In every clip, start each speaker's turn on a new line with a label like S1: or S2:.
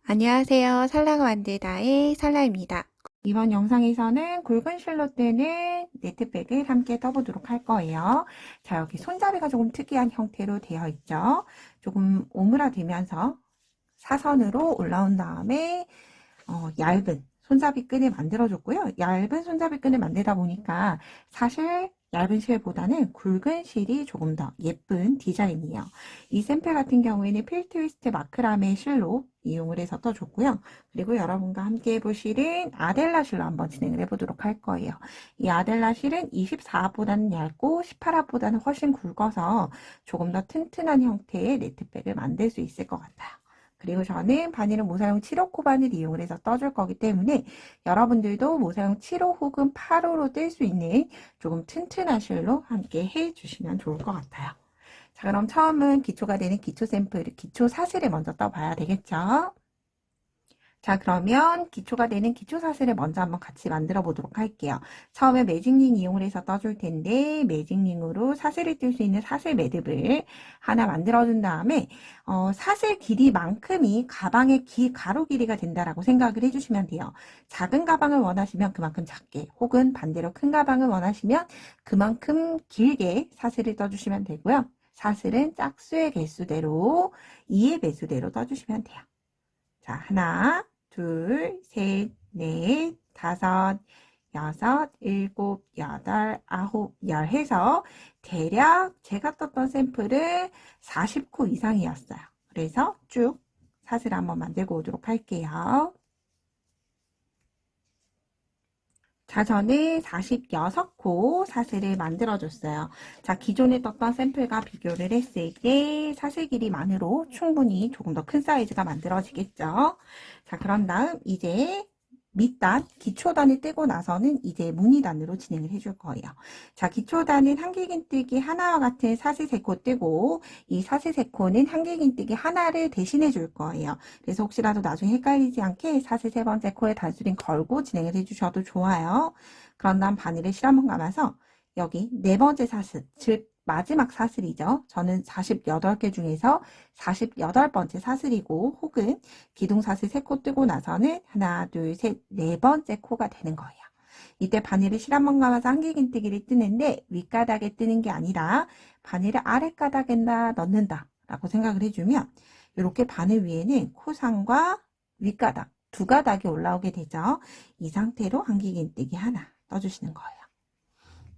S1: 안녕하세요. 살라가 만들다의 살라입니다. 이번 영상에서는 굵은 실로 뜨는 네트백을 함께 떠보도록 할 거예요. 자, 여기 손잡이가 조금 특이한 형태로 되어 있죠. 조금 오므라들면서 사선으로 올라온 다음에 얇은 손잡이 끈을 만들어줬고요. 얇은 손잡이 끈을 만들다 보니까 사실 얇은 실보다는 굵은 실이 조금 더 예쁜 디자인이에요. 이 샘플 같은 경우에는 필트위스트 마크라메 실로 이용을 해서 떠줬고요. 그리고 여러분과 함께 해볼 실은 아델라 실로 한번 진행을 해보도록 할 거예요. 이 아델라 실은 24합보다는 얇고 18합보다는 훨씬 굵어서 조금 더 튼튼한 형태의 네트백을 만들 수 있을 것 같아요. 그리고 저는 바닐은 모사용 7호 코바늘 이용을 해서 떠줄 거기 때문에 여러분들도 모사용 7호 혹은 8호로 뜰 수 있는 조금 튼튼한 실로 함께 해주시면 좋을 것 같아요. 자, 그럼 처음은 기초가 되는 기초 샘플, 기초 사슬을 먼저 떠봐야 되겠죠? 자, 그러면 기초가 되는 기초 사슬을 먼저 한번 같이 만들어 보도록 할게요. 처음에 매직링 이용을 해서 떠줄 텐데 매직링으로 사슬을 뜰 수 있는 사슬 매듭을 하나 만들어 준 다음에 사슬 길이만큼이 가방의 가로 길이가 된다라고 생각을 해주시면 돼요. 작은 가방을 원하시면 그만큼 작게, 혹은 반대로 큰 가방을 원하시면 그만큼 길게 사슬을 떠주시면 되고요. 사슬은 짝수의 개수대로 2의 배수대로 떠주시면 돼요. 자, 하나, 둘, 셋, 넷, 다섯, 여섯, 일곱, 여덟, 아홉, 열 해서 대략 제가 떴던 샘플은 40코 이상이었어요. 그래서 쭉 사슬 한번 만들고 오도록 할게요. 자, 저는 46코 사슬을 만들어줬어요. 자, 기존에 떴던 샘플과 비교를 했을 때 사슬 길이만으로 충분히 조금 더 큰 사이즈가 만들어지겠죠. 자, 그런 다음 이제 밑단, 기초단을 떼고 나서는 이제 무늬단으로 진행을 해줄 거예요. 자, 기초단은 한길긴뜨기 하나와 같은 사슬 3코 뜨고 이 사슬 3코는 한길긴뜨기 하나를 대신해 줄 거예요. 그래서 혹시라도 나중에 헷갈리지 않게 사슬 3번째 코에 단수링 걸고 진행을 해주셔도 좋아요. 그런 다음 바늘을 실 한번 감아서 여기 4번째 사슬, 즉 마지막 사슬이죠. 저는 48개 중에서 48번째 사슬이고 혹은 기둥사슬 3코 뜨고 나서는 하나, 둘, 셋, 4번째 코가 되는 거예요. 이때 바늘을 실 한번 감아서 한길긴뜨기를 뜨는데 윗가닥에 뜨는 게 아니라 바늘을 아랫가닥에다 넣는다 라고 생각을 해주면 이렇게 바늘 위에는 코상과 윗가닥 두 가닥이 올라오게 되죠. 이 상태로 한길긴뜨기 하나 떠주시는 거예요.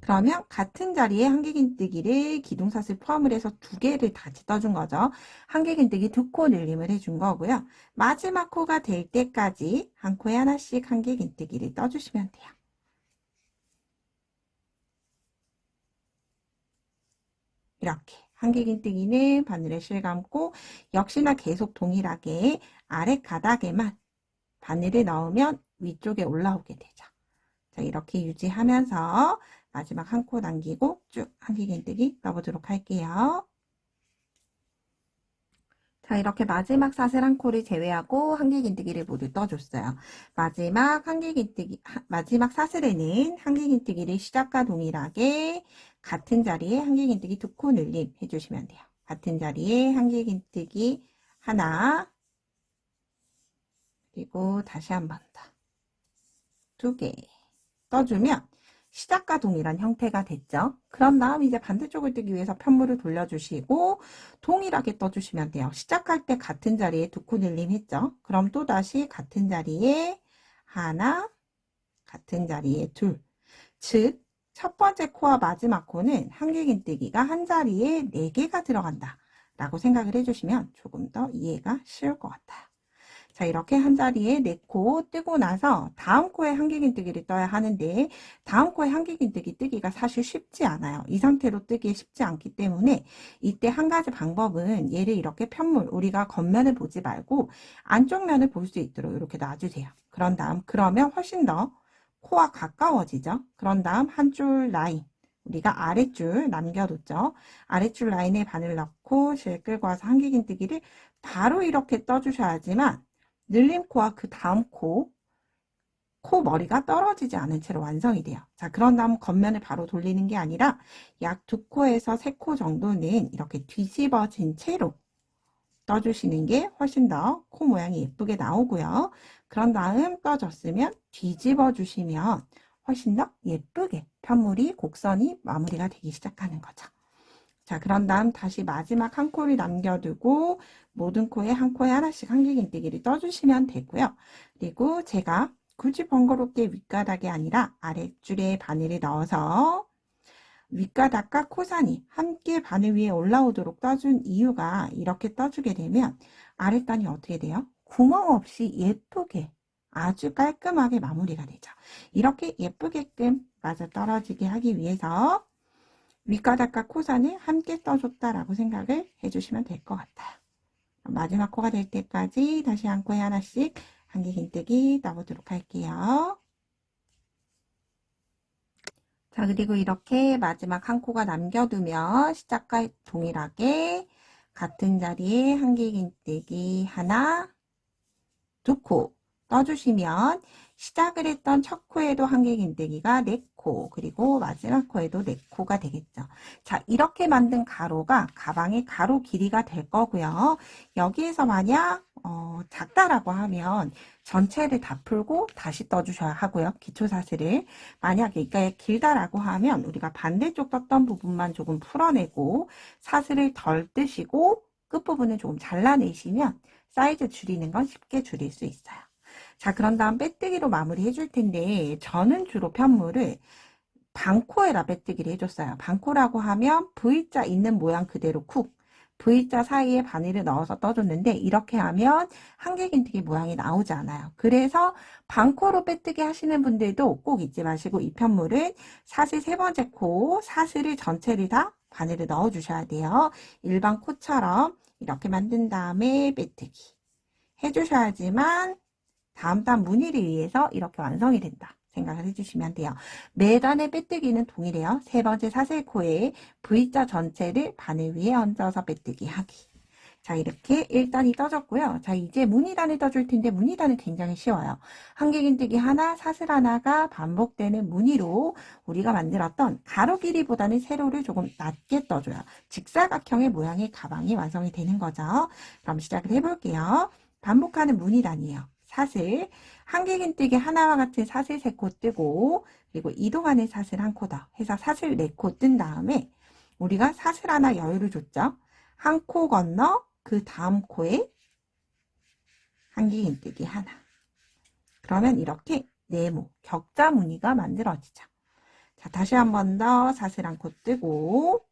S1: 그러면 같은 자리에 한길긴뜨기를 기둥사슬 포함을 해서 2개를 다시 떠준 거죠. 한길긴뜨기 2코 늘림을 해준 거고요. 마지막 코가 될 때까지 한 코에 하나씩 한길긴뜨기를 떠주시면 돼요. 이렇게 한길긴뜨기는 바늘에 실 감고 역시나 계속 동일하게 아래 가닥에만 바늘을 넣으면 위쪽에 올라오게 되죠. 자, 이렇게 유지하면서 마지막 한 코 남기고 쭉 한길긴뜨기 넣어보도록 할게요. 자, 이렇게 마지막 사슬 한 코를 제외하고 한길긴뜨기를 모두 떠줬어요. 마지막 사슬에는 한길긴뜨기를 시작과 동일하게 같은 자리에 한길긴뜨기 2코 늘림 해주시면 돼요. 같은 자리에 한길긴뜨기 하나, 그리고 다시 한 번 더, 2개 떠주면 시작과 동일한 형태가 됐죠. 그런 다음 이제 반대쪽을 뜨기 위해서 편물을 돌려주시고 동일하게 떠주시면 돼요. 시작할 때 같은 자리에 2코 늘림 했죠. 그럼 또다시 같은 자리에 하나, 같은 자리에 둘. 즉, 첫 번째 코와 마지막 코는 한길긴뜨기가 한 자리에 4개가 들어간다 라고 생각을 해주시면 조금 더 이해가 쉬울 것 같아요. 자, 이렇게 한 자리에 4코 뜨고 나서 다음 코에 한길긴뜨기를 떠야 하는데 다음 코에 한길긴뜨기 뜨기가 사실 쉽지 않아요. 이 상태로 뜨기 쉽지 않기 때문에 이때 한 가지 방법은 얘를 이렇게 편물, 우리가 겉면을 보지 말고 안쪽 면을 볼 수 있도록 이렇게 놔주세요. 그런 다음 그러면 훨씬 더 코와 가까워지죠. 그런 다음 한 줄 라인, 우리가 아랫줄 남겨뒀죠. 아랫줄 라인에 바늘 넣고 실 끌고 와서 한길긴뜨기를 바로 이렇게 떠주셔야지만 늘림코와 그 다음 코 머리가 떨어지지 않은 채로 완성이 돼요. 자, 그런 다음 겉면을 바로 돌리는 게 아니라 약 2코에서 3코 정도는 이렇게 뒤집어진 채로 떠주시는 게 훨씬 더 코 모양이 예쁘게 나오고요. 그런 다음 떠줬으면 뒤집어 주시면 훨씬 더 예쁘게 편물이 곡선이 마무리가 되기 시작하는 거죠. 자, 그런 다음 다시 마지막 한 코를 남겨두고 모든 코에 한 코에 하나씩 한길긴뜨기를 떠주시면 되고요. 그리고 제가 굳이 번거롭게 윗가닥이 아니라 아랫줄에 바늘을 넣어서 윗가닥과 코산이 함께 바늘 위에 올라오도록 떠준 이유가, 이렇게 떠주게 되면 아랫단이 어떻게 돼요? 구멍 없이 예쁘게 아주 깔끔하게 마무리가 되죠. 이렇게 예쁘게끔 맞아 떨어지게 하기 위해서 윗가닥과 코산을 함께 떠줬다라고 생각을 해주시면 될 것 같아요. 마지막 코가 될 때까지 다시 한 코에 하나씩 한길긴뜨기 떠보도록 할게요. 자, 그리고 이렇게 마지막 한 코가 남겨두면 시작과 동일하게 같은 자리에 한길긴뜨기 하나, 두 코 떠주시면 시작을 했던 첫 코에도 한길긴뜨기가 4코, 그리고 마지막 코에도 4코가 되겠죠. 자, 이렇게 만든 가로가 가방의 가로 길이가 될 거고요. 여기에서 만약 작다라고 하면 전체를 다 풀고 다시 떠주셔야 하고요. 기초사슬을. 만약 이게 길다라고 하면 우리가 반대쪽 떴던 부분만 조금 풀어내고 사슬을 덜 뜨시고 끝부분을 조금 잘라내시면 사이즈 줄이는 건 쉽게 줄일 수 있어요. 자, 그런 다음 빼뜨기로 마무리 해줄 텐데 저는 주로 편물을 반코에다 빼뜨기를 해줬어요. 반코라고 하면 V자 있는 모양 그대로 쿡, V자 사이에 바늘을 넣어서 떠줬는데 이렇게 하면 한길긴뜨기 모양이 나오지 않아요. 그래서 반코로 빼뜨기 하시는 분들도 꼭 잊지 마시고 이 편물은 사슬 세 번째 코, 사슬을 전체를 다 바늘을 넣어 주셔야 돼요. 일반 코처럼 이렇게 만든 다음에 빼뜨기 해주셔야지만 다음 단 무늬를 위해서 이렇게 완성이 된다 생각을 해주시면 돼요. 매단의 빼뜨기는 동일해요. 세 번째 사슬코에 V자 전체를 바늘 위에 얹어서 빼뜨기 하기. 자, 이렇게 1단이 떠졌고요. 자, 이제 무늬단을 떠줄 텐데 무늬단은 굉장히 쉬워요. 한길긴뜨기 하나, 사슬 하나가 반복되는 무늬로 우리가 만들었던 가로 길이보다는 세로를 조금 낮게 떠줘요. 직사각형의 모양의 가방이 완성이 되는 거죠. 그럼 시작을 해볼게요. 반복하는 무늬단이에요. 사슬, 한길긴뜨기 하나와 같은 사슬 3코 뜨고 그리고 이동하는 사슬 1코 더 해서 사슬 4코 뜬 다음에 우리가 사슬 하나 여유를 줬죠. 한 코 건너 그 다음 코에 한길긴뜨기 하나. 그러면 이렇게 네모, 격자 무늬가 만들어지죠. 자, 다시 한 번 더 사슬 1코 뜨고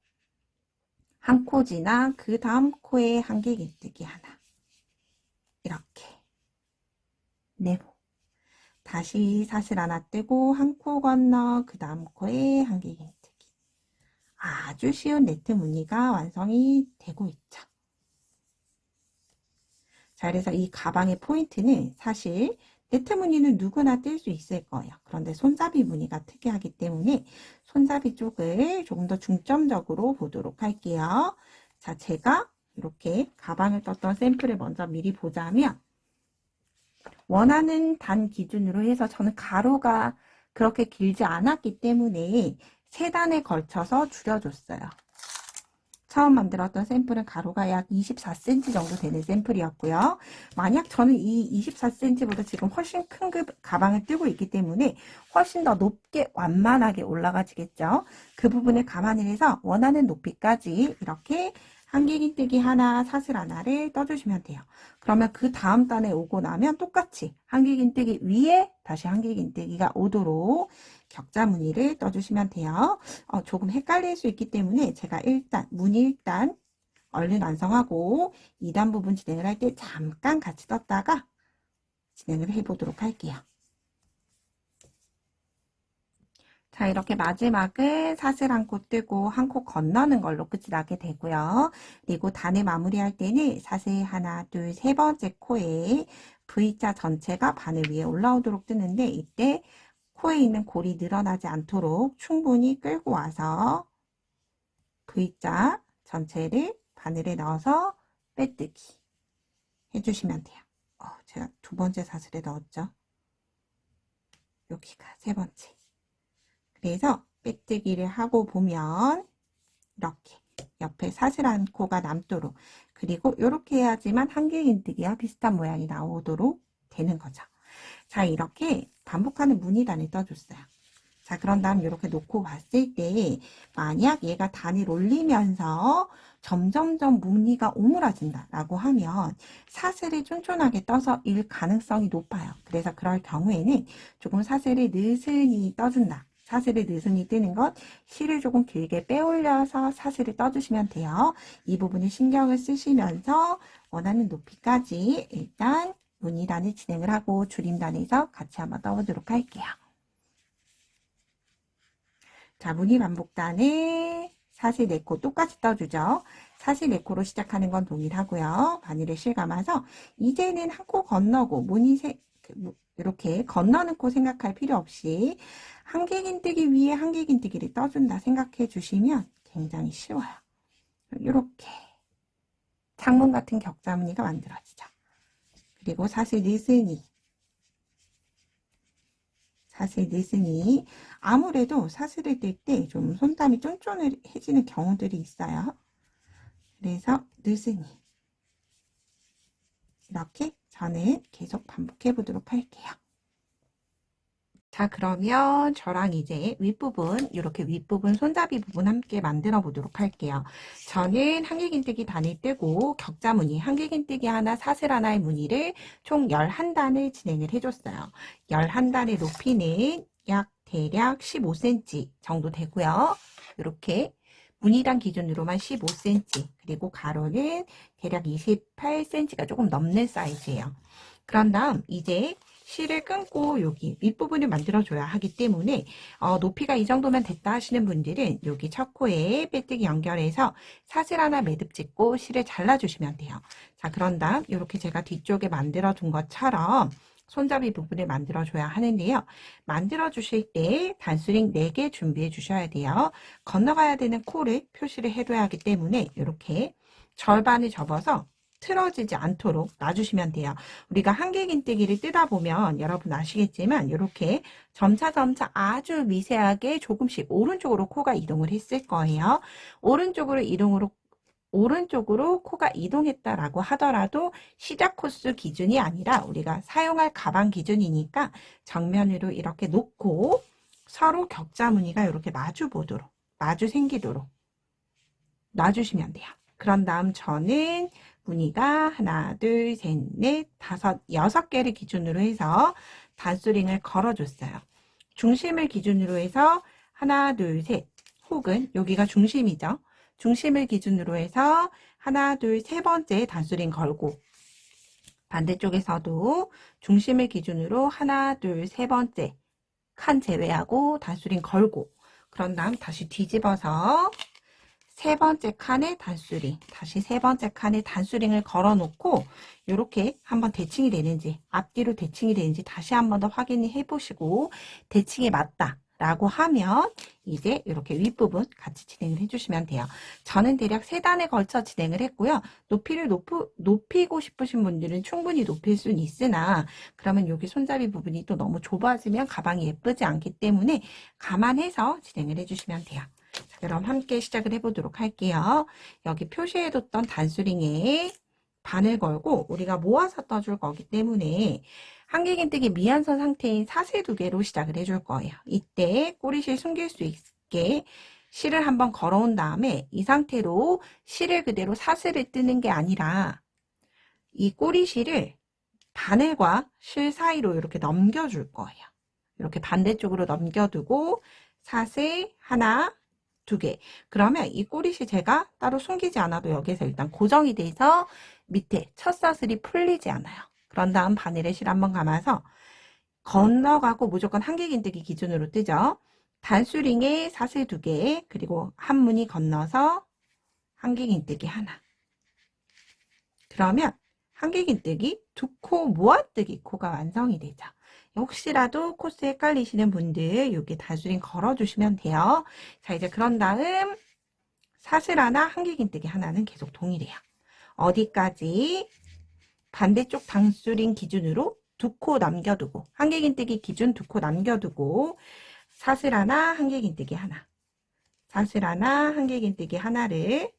S1: 한 코 지나 그 다음 코에 한길긴뜨기 하나. 이렇게 네모. 다시 사슬 하나 뜨고 한 코 건너 그 다음 코에 한길긴뜨기. 아주 쉬운 네트 무늬가 완성이 되고 있죠. 자, 그래서 이 가방의 포인트는 사실 네트 무늬는 누구나 뜰 수 있을 거예요. 그런데 손잡이 무늬가 특이하기 때문에 손잡이 쪽을 조금 더 중점적으로 보도록 할게요. 자, 제가 이렇게 가방을 떴던 샘플을 먼저 미리 보자면 원하는 단 기준으로 해서 저는 가로가 그렇게 길지 않았기 때문에 3단에 걸쳐서 줄여줬어요. 처음 만들었던 샘플은 가로가 약 24cm 정도 되는 샘플이었고요. 만약 저는 이 24cm보다 지금 훨씬 큰 가방을 뜨고 있기 때문에 훨씬 더 높게 완만하게 올라가지겠죠. 그 부분을 감안을 해서 원하는 높이까지 이렇게 한길긴뜨기 하나, 사슬 하나를 떠주시면 돼요. 그러면 그 다음 단에 오고 나면 똑같이 한길긴뜨기 위에 다시 한길긴뜨기가 오도록 격자 무늬를 떠주시면 돼요. 조금 헷갈릴 수 있기 때문에 제가 일단 무늬 1단 얼른 완성하고 2단 부분 진행을 할 때 잠깐 같이 떴다가 진행을 해보도록 할게요. 자, 이렇게 마지막은 사슬 1코 뜨고 1코 건너는 걸로 끝이 나게 되고요. 그리고 단을 마무리할 때는 사슬 하나, 둘, 세 번째 코에 V자 전체가 바늘 위에 올라오도록 뜨는데 이때 코에 있는 골이 늘어나지 않도록 충분히 끌고 와서 V자 전체를 바늘에 넣어서 빼뜨기 해주시면 돼요. 제가 두 번째 사슬에 넣었죠. 여기가 세 번째. 그래서 빼뜨기를 하고 보면 이렇게 옆에 사슬 한 코가 남도록, 그리고 이렇게 해야지만 한길긴뜨기와 비슷한 모양이 나오도록 되는 거죠. 자, 이렇게 반복하는 무늬단을 떠줬어요. 자, 그런 다음 이렇게 놓고 봤을 때 만약 얘가 단을 올리면서 점점점 무늬가 오므라진다 라고 하면 사슬을 쫀쫀하게 떠서 일 가능성이 높아요. 그래서 그럴 경우에는 조금 사슬을 느슨히 떠준다. 사슬을 느슨히 뜨는 것, 실을 조금 길게 빼올려서 사슬을 떠주시면 돼요. 이 부분에 신경을 쓰시면서 원하는 높이까지 일단 무늬단을 진행을 하고 줄임단에서 같이 한번 떠보도록 할게요. 자, 무늬 반복단을 사슬 4코 똑같이 떠주죠. 사슬 4코로 시작하는 건 동일하고요. 바늘을 실감아서 이제는 한 코 건너고 이렇게 건너는 코 생각할 필요 없이 한길긴뜨기 위에 한길긴뜨기를 떠준다 생각해 주시면 굉장히 쉬워요. 이렇게 창문 같은 격자 무늬가 만들어지죠. 그리고 사슬 느슨히 아무래도 사슬을 뜰 때 좀 손땀이 쫀쫀해지는 경우들이 있어요. 그래서 느슨히 이렇게 저는 계속 반복해 보도록 할게요. 자, 그러면 저랑 이제 윗부분, 이렇게 윗부분 손잡이 부분 함께 만들어 보도록 할게요. 저는 한길긴뜨기 단을 뜨고 격자 무늬, 한길긴뜨기 하나, 사슬 하나의 무늬를 총 11단을 진행을 해줬어요. 11단의 높이는 약 대략 15cm 정도 되고요. 이렇게 무늬단 기준으로만 15cm, 그리고 가로는 대략 28cm가 조금 넘는 사이즈예요. 그런 다음 이제 실을 끊고 여기 윗부분을 만들어줘야 하기 때문에 높이가 이 정도면 됐다 하시는 분들은 여기 첫 코에 빼뜨기 연결해서 사슬 하나 매듭 짓고 실을 잘라주시면 돼요. 자, 그런 다음 이렇게 제가 뒤쪽에 만들어 둔 것처럼 손잡이 부분을 만들어줘야 하는데요. 만들어주실 때 단수링 4개 준비해 주셔야 돼요. 건너가야 되는 코를 표시를 해둬야 하기 때문에 이렇게 절반을 접어서 틀어지지 않도록 놔주시면 돼요. 우리가 한길긴뜨기를 뜨다 보면 여러분 아시겠지만 이렇게 점차 아주 미세하게 조금씩 오른쪽으로 코가 이동을 했을 거예요. 오른쪽으로 코가 이동했다라고 하더라도 시작 코스 기준이 아니라 우리가 사용할 가방 기준이니까 정면으로 이렇게 놓고 서로 격자 무늬가 이렇게 마주 생기도록 놔주시면 돼요. 그런 다음 저는 무늬가 하나, 둘, 셋, 넷, 다섯, 6개를 기준으로 해서 단수링을 걸어줬어요. 중심을 기준으로 해서 하나, 둘, 셋, 혹은 여기가 중심이죠. 중심을 기준으로 해서 하나, 둘, 세 번째 단수링 걸고 반대쪽에서도 중심을 기준으로 하나, 둘, 세 번째 칸 제외하고 단수링 걸고 그런 다음 다시 뒤집어서 세 번째 칸에 단수링, 다시 세 번째 칸에 단수링을 걸어 놓고 이렇게 한번 대칭이 되는지 앞뒤로 대칭이 되는지 다시 한번 더 확인해 보시고 대칭이 맞다 라고 하면 이제 이렇게 윗부분 같이 진행을 해주시면 돼요. 저는 대략 3단에 걸쳐 진행을 했고요. 높이를 높이고 싶으신 분들은 충분히 높일 수는 있으나 그러면 여기 손잡이 부분이 또 너무 좁아지면 가방이 예쁘지 않기 때문에 감안해서 진행을 해주시면 돼요. 자, 그럼 함께 시작을 해보도록 할게요. 여기 표시해뒀던 단수링에 반을 걸고 우리가 모아서 떠줄 거기 때문에 한길긴뜨기 미완성 상태인 사슬 2개로 시작을 해줄 거예요. 이때 꼬리실 숨길 수 있게 실을 한번 걸어온 다음에 이 상태로 실을 그대로 사슬을 뜨는 게 아니라 이 꼬리실을 바늘과 실 사이로 이렇게 넘겨줄 거예요. 이렇게 반대쪽으로 넘겨두고 사슬 하나, 2개. 그러면 이 꼬리실 제가 따로 숨기지 않아도 여기서 일단 고정이 돼서 밑에 첫 사슬이 풀리지 않아요. 그런 다음 바늘에 실 한번 감아서 건너가고 무조건 한길긴뜨기 기준으로 뜨죠. 단수링에 사슬 2개, 그리고 한 무늬 건너서 한길긴뜨기 하나. 그러면 한길긴뜨기 2코 모아뜨기 코가 완성이 되죠. 혹시라도 코스 헷갈리시는 분들 여기 단수링 걸어주시면 돼요. 자, 이제 그런 다음 사슬 하나, 한길긴뜨기 하나는 계속 동일해요. 어디까지? 반대쪽 단수링 기준으로 2코 남겨두고 한길긴뜨기 기준 2코 남겨두고 사슬 하나, 한길긴뜨기 하나, 사슬 하나, 한길긴뜨기 하나를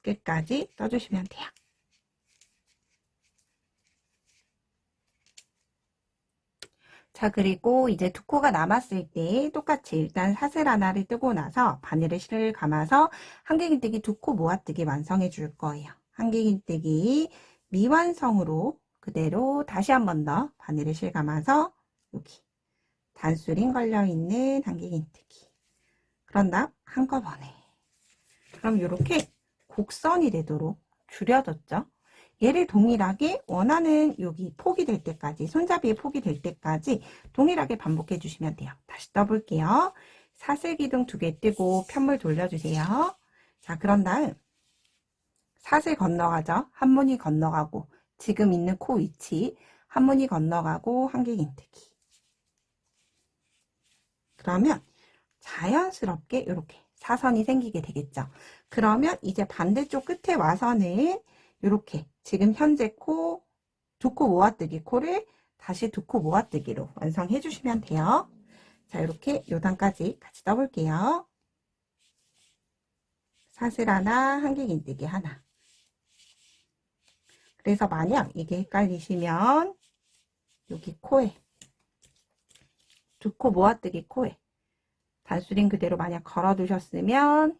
S1: 끝까지 떠주시면 돼요. 자, 그리고 이제 두 코가 남았을 때 똑같이 일단 사슬 하나를 뜨고 나서 바늘에 실을 감아서 한길긴뜨기 두 코 모아뜨기 완성해 줄 거예요. 한길긴뜨기 미완성으로 그대로 다시 한 번 더 바늘에 실 감아서 여기 단수링 걸려있는 한길긴뜨기. 그런 다음 한꺼번에. 그럼 이렇게 곡선이 되도록 줄여줬죠. 얘를 동일하게 원하는 여기 폭이 될 때까지, 손잡이의 폭이 될 때까지 동일하게 반복해 주시면 돼요. 다시 떠볼게요. 사슬 기둥 2개 뜨고 편물 돌려주세요. 자, 그런 다음 사슬 건너가죠. 한무늬 건너가고 지금 있는 코 위치 한무늬 건너가고 한길긴뜨기. 그러면 자연스럽게 이렇게 사선이 생기게 되겠죠. 그러면 이제 반대쪽 끝에 와서는 이렇게 지금 현재 코, 두 코 모아뜨기 코를 다시 두 코 모아뜨기로 완성해 주시면 돼요. 자, 이렇게 요단까지 같이 떠볼게요. 사슬 하나, 한길긴뜨기 하나. 그래서 만약 이게 헷갈리시면 여기 코에 두 코 모아뜨기 코에 단수링 그대로 만약 걸어 두셨으면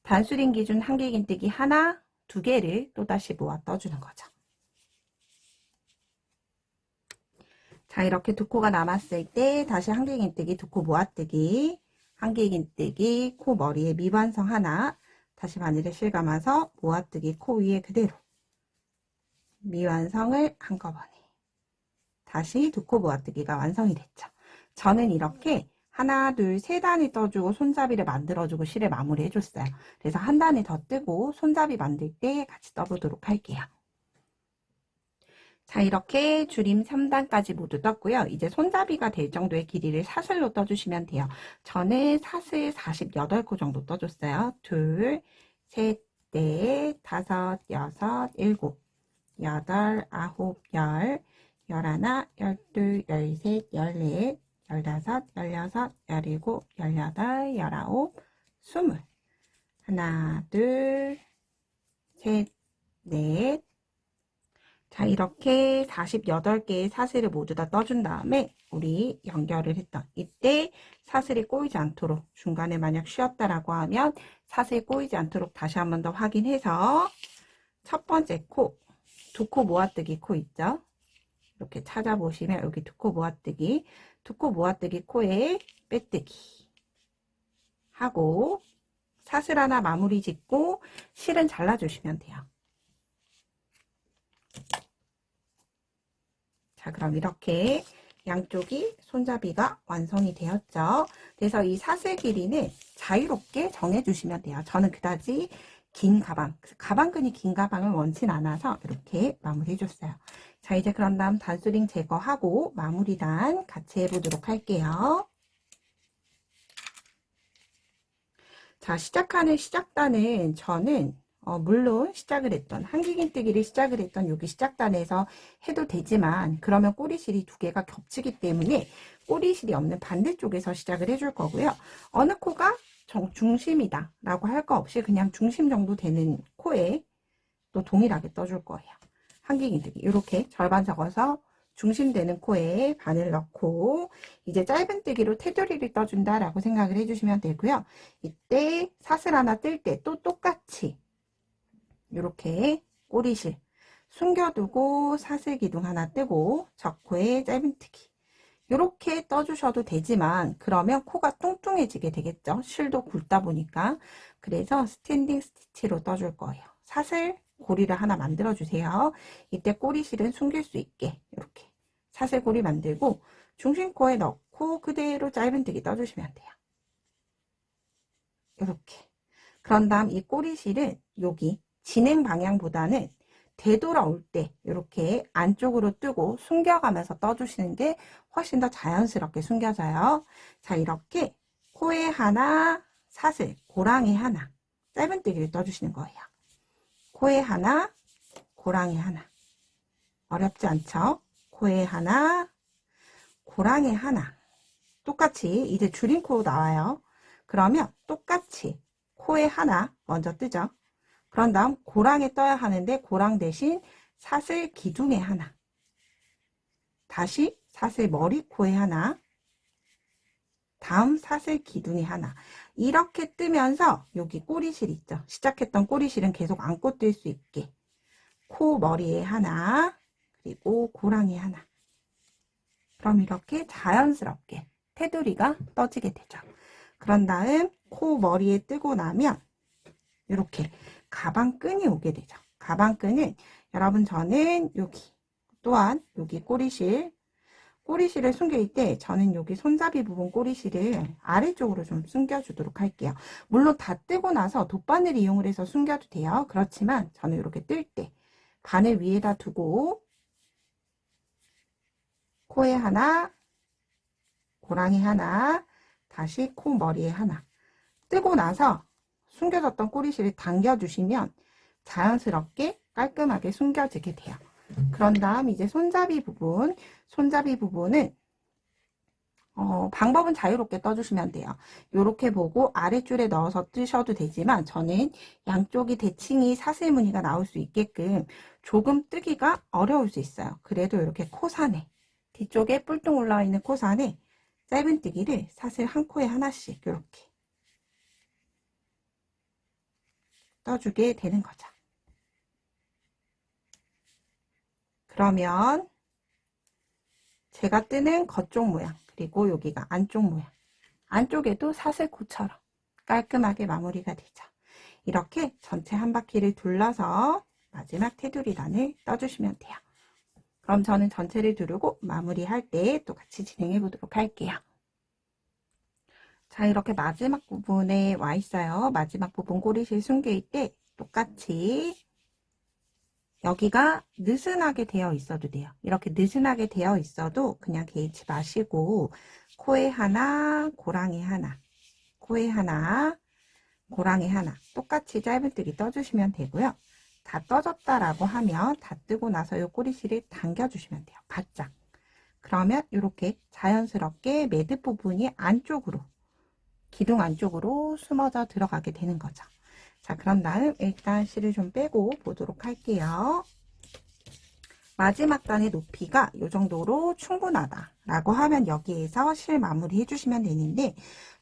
S1: 단수링 기준 한길긴뜨기 하나, 2개를 또다시 모아 떠주는 거죠. 자, 이렇게 두 코가 남았을 때 다시 한길긴뜨기 두 코 모아뜨기, 한길긴뜨기 코 머리에 미완성 하나, 다시 바늘에 실감아서 모아뜨기 코 위에 그대로 미완성을 한꺼번에 다시 두 코 모아뜨기가 완성이 됐죠. 저는 이렇게 하나, 둘, 세 단을 떠주고 손잡이를 만들어주고 실을 마무리 해줬어요. 그래서 한 단을 더 뜨고 손잡이 만들 때 같이 떠보도록 할게요. 자, 이렇게 줄임 3단까지 모두 떴고요. 이제 손잡이가 될 정도의 길이를 사슬로 떠주시면 돼요. 저는 사슬 48코 정도 떠줬어요. 둘, 셋, 넷, 다섯, 여섯, 일곱, 여덟, 아홉, 열, 열하나, 열둘, 열셋, 열넷, 열다섯, 열여섯, 열일곱, 열여덟, 열아홉, 스물. 하나, 둘, 셋, 넷. 자, 이렇게 48개의 사슬을 모두 다 떠준 다음에 우리 연결을 했던 이때 사슬이 꼬이지 않도록 중간에 만약 쉬었다라고 하면 사슬이 꼬이지 않도록 다시 한 번 더 확인해서 첫 번째 코, 두 코 모아뜨기 코 있죠? 이렇게 찾아보시면 여기 두 코 모아뜨기, 두 코 모아뜨기 코에 빼뜨기 하고 사슬 하나 마무리 짓고 실은 잘라주시면 돼요. 자, 그럼 이렇게 양쪽이 손잡이가 완성이 되었죠. 그래서 이 사슬 길이는 자유롭게 정해주시면 돼요. 저는 그다지 긴 가방, 가방끈이 긴 가방을 원치 않아서 이렇게 마무리해줬어요. 자, 이제 그런 다음 단수링 제거하고 마무리단 같이 해보도록 할게요. 자, 시작하는 시작단은 저는 물론 시작을 했던 한길긴뜨기를 시작을 했던 여기 시작단에서 해도 되지만 그러면 꼬리실이 2개가 겹치기 때문에 꼬리실이 없는 반대쪽에서 시작을 해줄 거고요. 어느 코가 중심이다 라고 할 거 없이 그냥 중심 정도 되는 코에 또 동일하게 떠줄 거예요. 한길긴뜨기 이렇게 절반 접어서 중심되는 코에 바늘 넣고 이제 짧은뜨기로 테두리를 떠준다 라고 생각을 해주시면 되고요. 이때 사슬 하나 뜰 때 또 똑같이 이렇게 꼬리실 숨겨두고 사슬 기둥 하나 뜨고 적코에 짧은뜨기 이렇게 떠주셔도 되지만 그러면 코가 뚱뚱해지게 되겠죠. 실도 굵다 보니까. 그래서 스탠딩 스티치로 떠줄 거예요. 사슬 고리를 하나 만들어 주세요. 이때 꼬리실은 숨길 수 있게 이렇게 사슬고리 만들고 중심코에 넣고 그대로 짧은뜨기 떠주시면 돼요. 이렇게. 그런 다음 이 꼬리실은 여기 진행 방향보다는 되돌아올 때 이렇게 안쪽으로 뜨고 숨겨가면서 떠주시는 게 훨씬 더 자연스럽게 숨겨져요. 자, 이렇게 코에 하나, 사슬, 고랑이 하나, 짧은뜨기를 떠주시는 거예요. 코에 하나, 고랑이 하나. 어렵지 않죠? 코에 하나, 고랑이 하나. 똑같이 이제 줄임코 나와요. 그러면 똑같이 코에 하나 먼저 뜨죠. 그런 다음 고랑에 떠야 하는데 고랑 대신 사슬 기둥에 하나, 다시 사슬 머리코에 하나, 다음 사슬 기둥에 하나, 이렇게 뜨면서 여기 꼬리실 있죠. 시작했던 꼬리실은 계속 안고 뜰 수 있게 코 머리에 하나, 그리고 고랑에 하나. 그럼 이렇게 자연스럽게 테두리가 떠지게 되죠. 그런 다음 코 머리에 뜨고 나면 이렇게 가방끈이 오게 되죠. 가방끈은 여러분 저는 여기 또한 여기 꼬리실을 숨길 때 저는 여기 손잡이 부분 꼬리실을 아래쪽으로 좀 숨겨주도록 할게요. 물론 다 뜨고 나서 돗바늘 이용을 해서 숨겨도 돼요. 그렇지만 저는 이렇게 뜰 때 바늘 위에다 두고 코에 하나, 고랑이 하나, 다시 코 머리에 하나 뜨고 나서 숨겨졌던 꼬리실을 당겨주시면 자연스럽게 깔끔하게 숨겨지게 돼요. 그런 다음 이제 손잡이 부분은 방법은 자유롭게 떠주시면 돼요. 이렇게 보고 아랫줄에 넣어서 뜨셔도 되지만 저는 양쪽이 대칭이 사슬 무늬가 나올 수 있게끔 조금 뜨기가 어려울 수 있어요. 그래도 이렇게 코산에 뒤쪽에 뿔뚱 올라와 있는 코산에 짧은뜨기를 사슬 한 코에 하나씩 이렇게 떠주게 되는 거죠. 그러면 제가 뜨는 겉쪽 모양 그리고 여기가 안쪽 모양, 안쪽에도 사슬코처럼 깔끔하게 마무리가 되죠. 이렇게 전체 한 바퀴를 둘러서 마지막 테두리단을 떠주시면 돼요. 그럼 저는 전체를 두르고 마무리할 때 또 같이 진행해 보도록 할게요. 자, 이렇게 마지막 부분에 와 있어요. 마지막 부분 꼬리실 숨길 때 똑같이 여기가 느슨하게 되어 있어도 돼요. 이렇게 느슨하게 되어 있어도 그냥 개의치 마시고 코에 하나, 고랑이 하나, 코에 하나, 고랑이 하나 똑같이 짧은뜨기 떠주시면 되고요. 다 떠졌다라고 하면 다 뜨고 나서 이 꼬리실을 당겨주시면 돼요. 바짝. 그러면 이렇게 자연스럽게 매듭 부분이 안쪽으로, 기둥 안쪽으로 숨어져 들어가게 되는 거죠. 자, 그런 다음 일단 실을 좀 빼고 보도록 할게요. 마지막 단의 높이가 이 정도로 충분하다라고 하면 여기에서 실 마무리 해주시면 되는데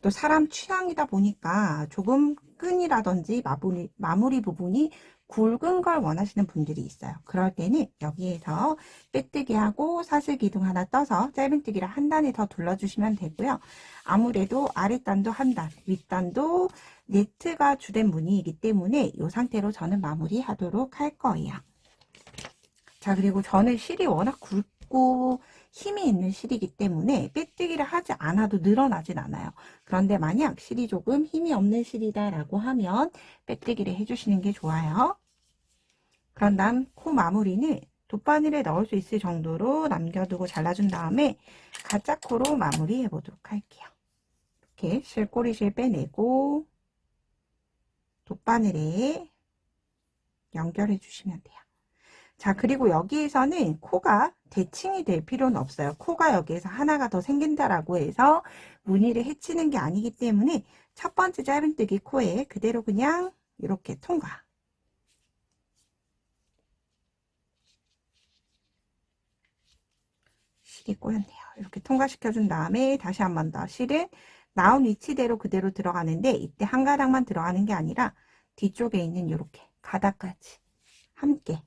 S1: 또 사람 취향이다 보니까 조금 끈이라든지 마무리 부분이 굵은 걸 원하시는 분들이 있어요. 그럴 때는 여기에서 빼뜨기 하고 사슬 기둥 하나 떠서 짧은뜨기를 한 단에 더 둘러주시면 되고요. 아무래도 아랫단도 한 단, 윗단도 네트가 주된 무늬이기 때문에 이 상태로 저는 마무리 하도록 할 거예요. 자, 그리고 저는 실이 워낙 굵고 힘이 있는 실이기 때문에 빼뜨기를 하지 않아도 늘어나진 않아요. 그런데 만약 실이 조금 힘이 없는 실이다 라고 하면 빼뜨기를 해주시는 게 좋아요. 그런 다음 코 마무리는 돗바늘에 넣을 수 있을 정도로 남겨두고 잘라준 다음에 가짜 코로 마무리해 보도록 할게요. 이렇게 실꼬리실 빼내고 돗바늘에 연결해 주시면 돼요. 자, 그리고 여기에서는 코가 대칭이 될 필요는 없어요. 코가 여기에서 하나가 더 생긴다라고 해서 무늬를 해치는 게 아니기 때문에 첫 번째 짧은뜨기 코에 그대로 그냥 이렇게 통과. 실이 꼬였네요. 이렇게 통과시켜준 다음에 다시 한 번 더 실은 나온 위치대로 그대로 들어가는데 이때 한 가닥만 들어가는 게 아니라 뒤쪽에 있는 이렇게 가닥까지 함께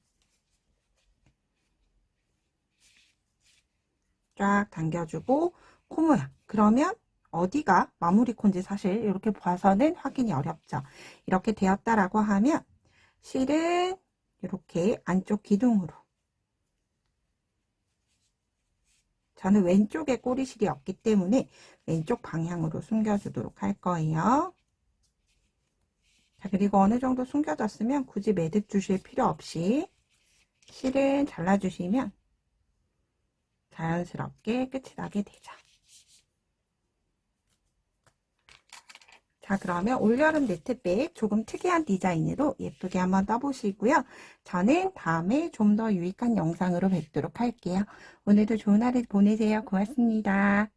S1: 쫙 당겨주고 코 모양. 그러면 어디가 마무리 콘지 사실 이렇게 봐서는 확인이 어렵죠. 이렇게 되었다라고 하면 실은 이렇게 안쪽 기둥으로, 저는 왼쪽에 꼬리실이 없기 때문에 왼쪽 방향으로 숨겨주도록 할 거예요. 자, 그리고 어느 정도 숨겨졌으면 굳이 매듭 주실 필요 없이 실은 잘라주시면 자연스럽게 끝이 나게 되죠. 자, 그러면 올여름 네트백 조금 특이한 디자인으로 예쁘게 한번 떠보시고요. 저는 다음에 좀 더 유익한 영상으로 뵙도록 할게요. 오늘도 좋은 하루 보내세요. 고맙습니다.